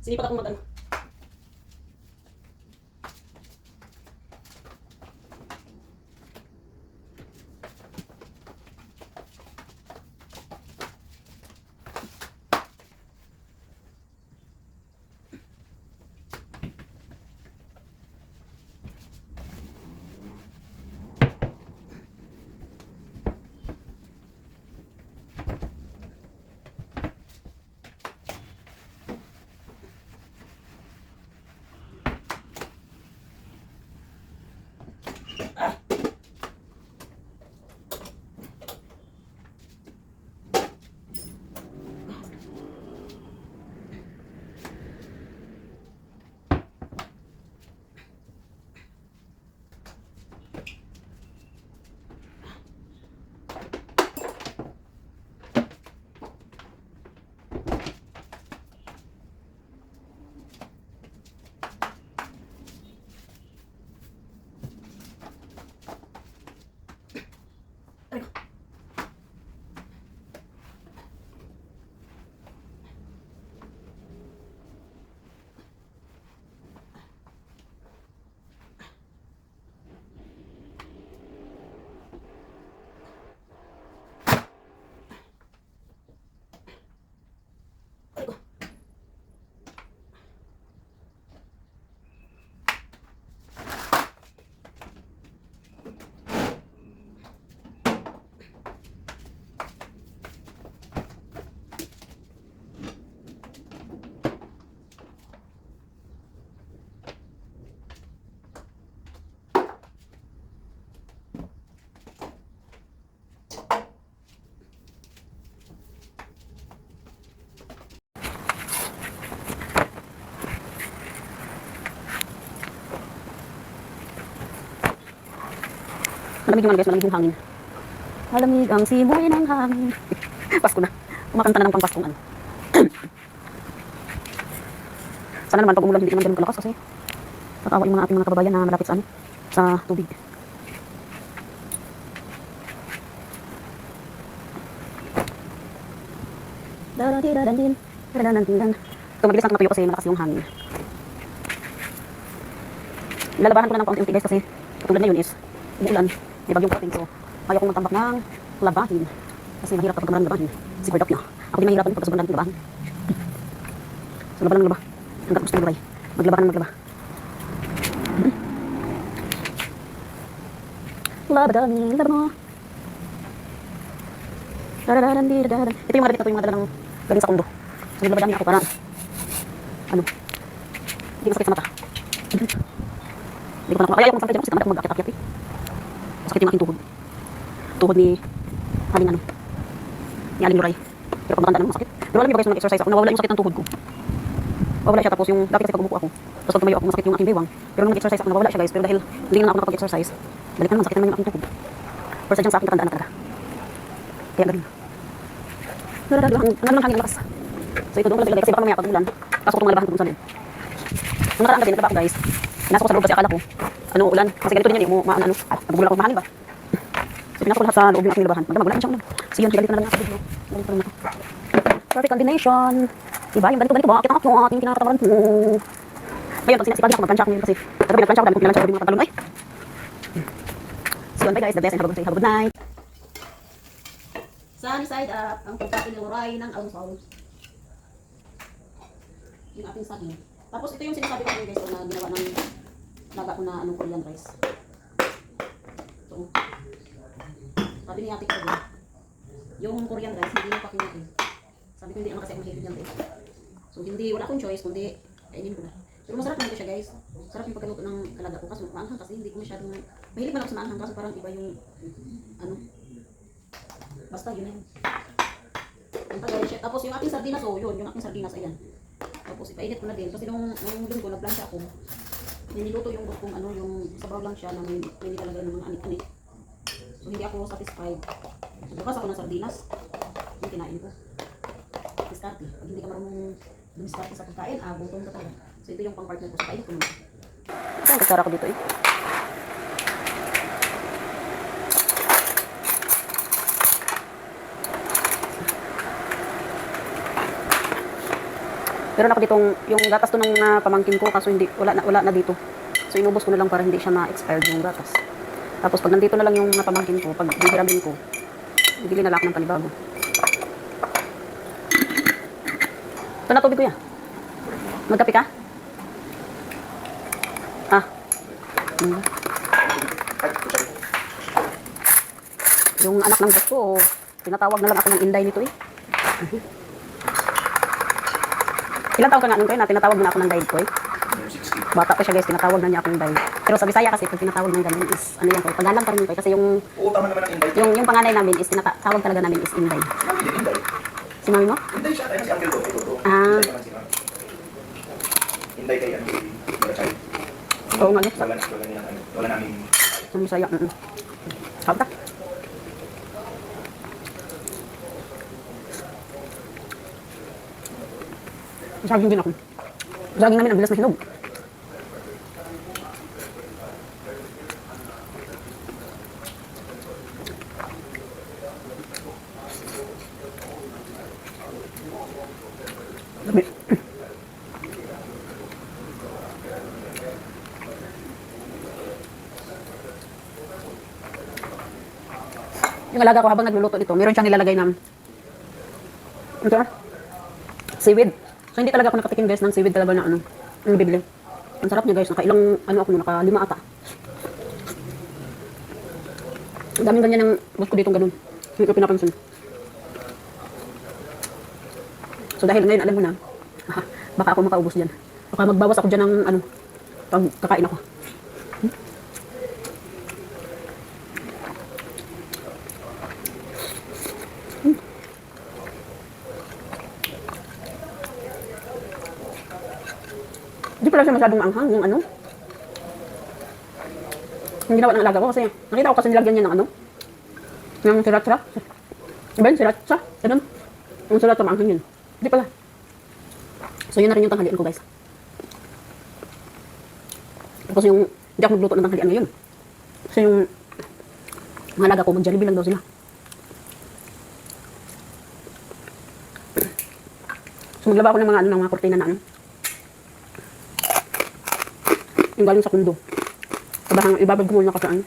Sinipat akong mag-ano. Malamig yung ano guys, malamig yung hangin. Malamig ang simoy ng hangin. Pasko na. Kumakanta na ng pangpaskong ano. Sana naman pag umulan hindi naman ganun kalakas kasi nakakawa yung mga ating mga kababayan na malapit sa ano, sa tubig. Ito mabilis lang tumatuyo kasi malakas yung hangin. Lalabahan ko na ng kaunti-unti guys kasi katulad na yun is umuulan. May bagyong parating so kaya kong magtambak ng labahin. Kasi mahirap kapag maraming labahin. Sigurado na. Ako din mahirapan kapag sobrang daming labahin. So laba lang laba. Hanggang gusto maglabay. Maglaba ka ng maglaba. Laba dami. Laba mo. Ito yung mga damit na ito yung mga dala ng galing sa kondo. So naglaba dami ako para ano hindi masakit sa mata. Hindi ko pa nakuha. Kaya ako magsakit dyan kasi tamad ako mag-akit-akit eh. Masakit yung aking tuhod. Tuhod ni Aling ano. Ni Aling Luray. Pero pag matanda naman masakit. Pero alam niyo ba guys, nag-exercise ako, nawawala yung sakit ng tuhod ko. Nawawala siya tapos yung, dati kasi pag umupo ako, tapos pag tumayo ako, masakit yung aking bewang. Pero nung nag-exercise ako, nawawala siya guys. Pero dahil hindi na ako nakapag-exercise, balik na naman, sakit na naman yung aking tuhod. Pero sadyang sa aking katandaan na talaga. Kaya galing. Ang hangin lakas. So ito doon ko lang kasi baka mamaya pag ulan, pasok ko itong malabahan ko dun sa loob. Nung nakaraan gabi, naglaba ako guys. Pinasok ko sa loob kasi akala ko, ano, ulan. Kasi ganito din yan, nagugulat ako mahangin ba? So, pinasok ko lahat sa loob yung aking labahan. Magdamag lang siyang ulan. So, yun, pinalitan na lang natin. Galing pa rin ako. Perfect combination. Diba? Yung ganito ba? Akit ang ating kinakatawaran po. Ngayon, pag sinasipag ako, magplansya ako ngayon kasi kagabi nagplansya ako, dami ko pinalansa ko yung mga pantalon. Ay! So, yun, bye guys. The best and have a good night. Sunny side up ang pagkain ng oray ng almusal. Yung ating saging. Tapos ito yung sinasabi ko guys na ginawa ng laga ko na anong Korean rice. So, sabi ni ate ko yung Korean rice hindi mo pa kinain. Sabi ko hindi naman kasi ako mahilig yan guys. So hindi, wala akong choice kundi kainin ko na. Pero masarap naman ito siya guys. Sarap yung pagkaluto ng kalaga ko kasi maanghang kasi hindi ko masyadong mahilig man ako sa maanghang kasi parang iba yung ano. Basta yun na yun. Tapos yung ating sardinas, oh yun, yung ating sardinas, ayan. Tapos ipainit ko na din. Kasi nung linggo nagplansya ako, niluto yung kung ano, yung sabaw lang siya na may nilalagay ng mga anik-anik. So hindi ako satisfied. So bukas ako ng sardinas, yung kinain ko. Diskarte. Pag hindi ka marunong dumiskarte sa pagkain, gutom ka talaga. So ito yung pang-partner ko sa painit ko naman. Ito ang kasara ko dito eh. Meron ako ditong, yung gatas to ng pamangkin ko, kaso hindi, wala na dito. So inubos ko na lang para hindi siya ma-expired yung gatas. Tapos pag nandito na lang yung pamangkin ko, pag bihiramin ko, bibili na lang ako ng panibago. Ito na tubig ko yan. Magkape ka? Yung anak ng boss ko, tinatawag na lang ako ng Inday nito eh. Ilang taon ka nga nun kayo na tinatawag na ako ng guide ko eh. Bata pa siya guys, tinatawag na niya akong guide. Pero sa Bisaya kasi pag tinatawag ng ganun is, ano yan ko, pagalang pa rin ko kasi yung... Oo, tama naman ang Inday. Yung panganay namin is, tinatawag talaga namin is Inday. Inday. Si mami mo? Inday siya, kaya si Uncle Dodo. Ah. Inday naman si Mami. Inday kay Uncle Barachay. Oo nga. Wala namin. Sa Bisaya. Sabta. Saging din ako. Saging namin ang bilas na hinog. Dami. Yung alaga ko habang nagluluto dito, meron siyang nilalagay ng seaweed. So hindi talaga ako nakatikim guys ng seaweed talaga na ano, yung bibili. Ang sarap niya guys, nakailang ano ako, naka 5 ata. Ang daming ganyan ng boss ko dito ganun. Hindi ko pinapansin. So dahil ngayon alam mo na, baka ako makaubos dyan. Baka magbawas ako dyan ng ano, pag kakain ako. Hindi pala siya masyadong maanghang yung ano. Yung ginawa ng alaga ko kasi nakita ko kasi nilagyan niya ng ano. Ng sriracha. Diba yun? Sriracha? Ganun. Yung sriracha maanghang yun. Hindi pala. So yun na rin yung tanghalian ko guys. Tapos yung hindi ako magluto ng tanghalian ngayon. Kasi yung mga alaga ko mag-Jollibee lang daw sila. So maglaba ako ng mga ano, ng mga kurtina na ano. Yung galing sa kundo. Ibabag ko muna kasi ano.